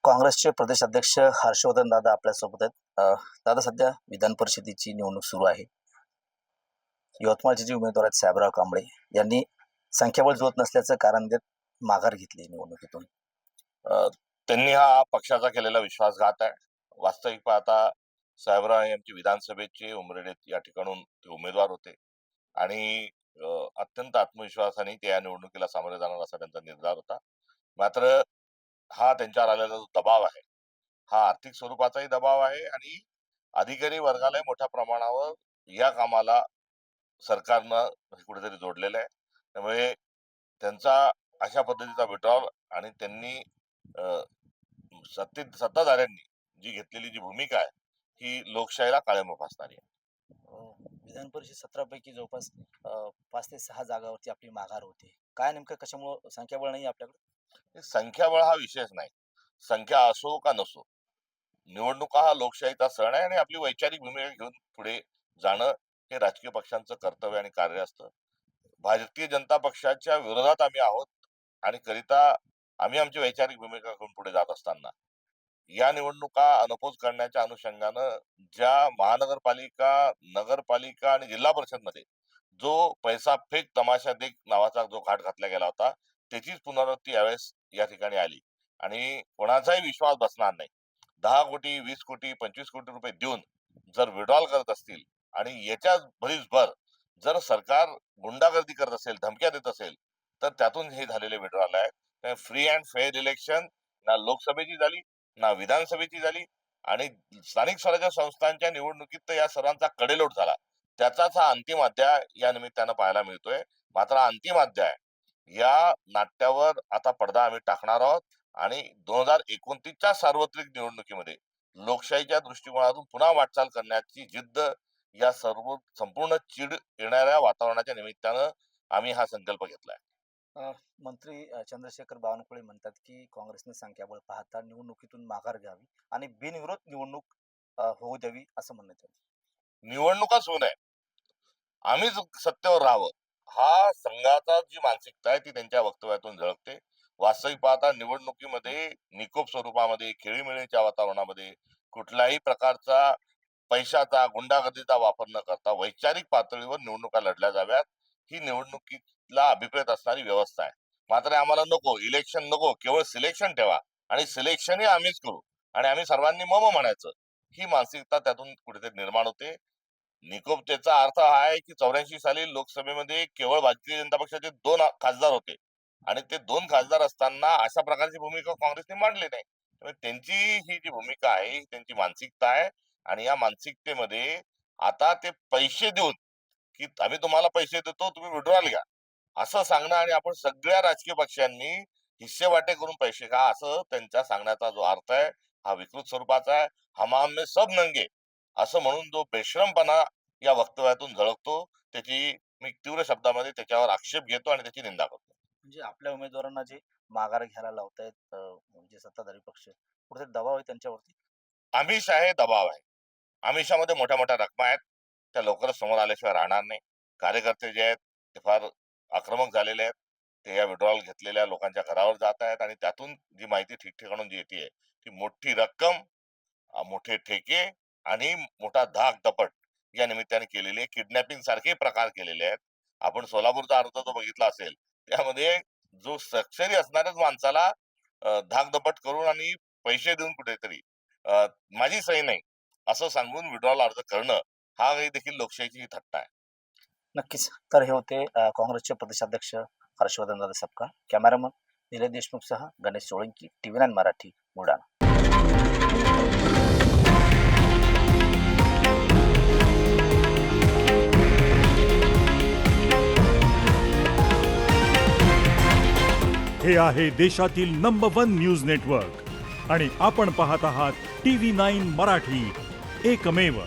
काँग्रेसचे प्रदेश अध्यक्ष हर्षवर्धन दादा आपल्यासोबत आहेत. दादा, सध्या विधान परिषदेची निवडणूक सुरू आहे. यवतमाळचे जे उमेदवार आहेत साहेबराव कांबळे यांनी संख्याबळ जुळत नसल्याचं कारण देत माघार घेतली निवडणुकीतून. त्यांनी हा पक्षाचा केलेला विश्वासघात आहे. वास्तविक पाहता साहेबराव यांचे विधानसभेचे उमरेडे या ठिकाणून ते उमेदवार होते आणि अत्यंत आत्मविश्वासाने ते या निवडणुकीला सामोरे जाणार असा त्यांचा निर्धार होता. मात्र हा त्यांच्यावर आलेला जो दबाव आहे हा आर्थिक स्वरूपाचाही दबाव आहे आणि अधिकारी वर्गाला मोठ्या प्रमाणावर या कामाला सरकारनं कुठेतरी जोडलेलं आहे. त्यामुळे त्यांचा अशा पद्धतीचा विड्रॉल आणि त्यांनी सत्ताधाऱ्यांनी जी घेतलेली जी भूमिका आहे ही लोकशाहीला काळेमा फासणारी आहे. विधान परिषद 17 पैकी जवळपास 5 ते 6 जागावरती आपली माघार होते. काय नेमकं कशामुळे संख्याबळ नाही आपल्याकडे? संख्याबळ हा विषयच नाही. संख्या असो का नसो, निवडणुका हा लोकशाहीचा सण आहे आणि आपली वैचारिक भूमिका घेऊन पुढे जाणं हे राजकीय पक्षांचं कर्तव्य आणि कार्य असतं. भारतीय जनता पक्षाच्या विरोधात आम्ही आहोत आणि करिता आम्ही आमची वैचारिक भूमिका घेऊन पुढे जात असताना या निवडणुका अनपोज करण्याच्या अनुषंगानं ज्या महानगरपालिका, नगरपालिका आणि जिल्हा परिषद मध्ये जो पैसा फेक तमाशा देख नावाचा जो घाट घातला गेला होता त्याचीच पुनरावृत्ती यावेळेस या ठिकाणी आली आणि कोणाचाही विश्वास बसणार नाही. 10 कोटी, 20 कोटी, 25 कोटी रुपये देऊन जर विड्रॉल करत असतील आणि याच्या भरीसभर जर सरकार गुंडागर्दी करत असेल, धमक्या देत असेल, तर त्यातून हे झालेले विड्रॉल आहे. फ्री अँड फेअर इलेक्शन ना लोकसभेची झाली ना विधानसभेची झाली आणि स्थानिक स्वराज्य संस्थांच्या निवडणुकीत तर या सर्वांचा कडेलोट झाला. त्याचाच हा अंतिम अध्याय या निमित्तानं पाहायला मिळतोय. मात्र अंतिम अध्याय या नाट्यावर आता पडदा आम्ही टाकणार आहोत आणि 2029च्या सार्वत्रिक निवडणुकीमध्ये लोकशाहीच्या दृष्टिकोनातून पुन्हा वाटचाल करण्याची जिद्द या संपूर्ण चीड येणाऱ्या वातावरणाच्या निमित्तानं आम्ही हा संकल्प घेतलाय. मंत्री चंद्रशेखर बावनकुळे म्हणतात की काँग्रेसने संख्याबळ पाहता निवडणुकीतून माघार घ्यावी आणि बिनविरोध निवडणूक होऊ द्यावी असं म्हणण्यात येतं. निवडणुकाच होऊ नये, आम्हीच सत्तेवर राहावं, हा संघाचा जी मानसिकता आहे ती त्यांच्या वक्तव्यातून झळकते. वास्तविक पाहता निवडणुकीमध्ये निकोप स्वरूपामध्ये खेळीमेळीच्या वातावरणामध्ये कुठल्याही प्रकारचा पैशाचा, गुंडागर्दीचा वापर न करता वैचारिक पातळीवर निवडणुका लढल्या जाव्यात ही निवडणुकीला अभिप्रेत असणारी व्यवस्था आहे. मात्र आम्हाला नको इलेक्शन, नको केवळ सिलेक्शन ठेवा आणि सिलेक्शनही आम्हीच करू आणि आम्ही सर्वांनी मम म्हणायचं, ही मानसिकता त्यातून कुठेतरी निर्माण होते. निकोपतेचा अर्थ हा आहे की 84 साली लोकसभेमध्ये केवळ भारतीय जनता पक्षाचे 2 खासदार होते आणि ते 2 खासदार असताना अशा प्रकारची भूमिका काँग्रेसने मांडली नाही. त्यामुळे त्यांची ही जी भूमिका आहे ही त्यांची मानसिकता आहे आणि या मानसिकतेमध्ये आता ते पैसे देऊन की आम्ही तुम्हाला पैसे देतो, तुम्ही विड्रॉल घ्या असं सांगणं आणि आपण सगळ्या राजकीय पक्षांनी हिस्सेवाटे करून पैसे घ्या असं त्यांच्या सांगण्याचा जो अर्थ आहे हा विकृत स्वरूपाचा आहे. हम आम में सब नंगे असं म्हणून जो बेशरमपणा या वक्तव्यातून झळकतो त्याची मी तीव्र शब्दामध्ये त्याच्यावर आक्षेप घेतो आणि त्याची निंदा करतो. म्हणजे आपल्या उमेदवारांना जे माघार घ्यायला लावतायत म्हणजे सत्ताधारी पक्ष, कुठेतरी दबाव आहे त्यांच्यावरती. आमिष आहे, दबाव आहे. आमिषामध्ये मोठ्या मोठ्या रकमा आहेत, त्या लवकरच समोर आल्याशिवाय राहणार नाही. कार्यकर्ते जे आहेत ते फार आक्रमक झालेले आहेत. ते या विड्रॉल घेतलेल्या लोकांच्या घरावर जात आहेत आणि त्यातून जी माहिती ठिकठिकाणून जी येते ती मोठी रक्कम, मोठे ठेके आणि मोठा धाक दपट या निमित्ताने केलेले किडनॅपिंग सारखे प्रकार केलेले आहेत. आपण सोलापूरचा अर्थ जो बघितला असेल त्यामध्ये जो सक्सेरी असणाऱ्याच माणसाला धाकदपट करून आणि पैसे देऊन कुठेतरी माझी सही नाही असं सांगून विड्रॉल अर्ज करणं हा देखील लोकशाहीची थट्टा आहे. नक्कीच. तर हे होते काँग्रेसचे प्रदेशाध्यक्ष हर्षवर्धन दादा सपकाळ. कॅमेरामन निलेश देशमुखसह गणेश सोळंकी, TV9 मराठी, बुलढाणा. हे आहे देशातील नंबर 1 न्यूज नेटवर्क आणि आपण पाहत आहात TV9 मराठी, एकमेव.